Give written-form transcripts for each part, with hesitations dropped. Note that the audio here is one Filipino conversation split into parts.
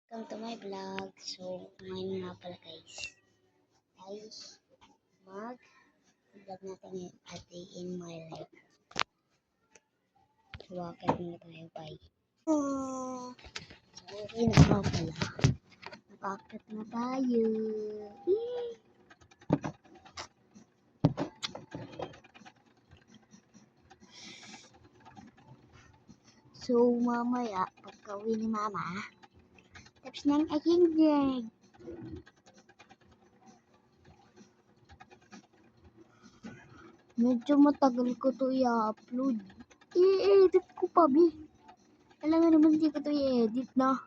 Welcome to my vlog. So, ngayon nga pala guys, mag-vlog natin a day in my life. So, wakit muna tayo, bye. So, yun nga pala. Nakakit na tayo. So, mamaya, pagka-uwi ni mama, tapos na ang aking vlog. Medyo matagal ko to i-upload. I-edit ko pa, bi. Alam nga naman hindi ko to i-edit na.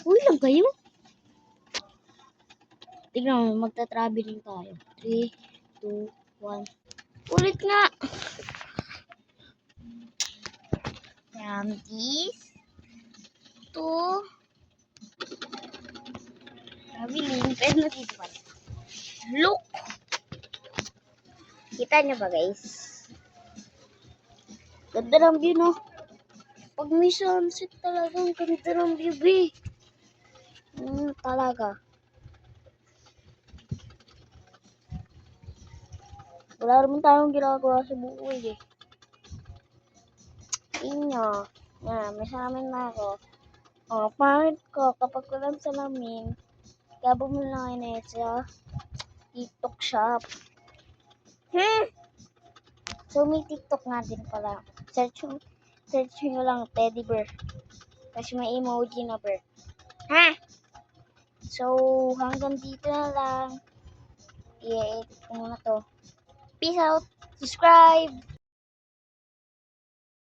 Uy lang kayo. Tignan mo, magta-traveling tayo. 3, 2, 1. Ulit nga! From this to traveling. Pwede na dito pala. Look! Kita niyo ba guys? Ganda ng view, no? Pag may sunset talagang ganda ng view, eh. Talaga. Wala naman tayong ginagawa sa buhay, eh. Inyo. Yan, may salamin na ako. Pangit ko kapag walang salamin. Kaya bumili na kayo na sa TikTok shop. So, may TikTok nga din pala. Search nyo lang teddy bear. Kasi may emoji na bear. So, hanggang dito na lang. I-edit ko muna to. Peace out. Subscribe.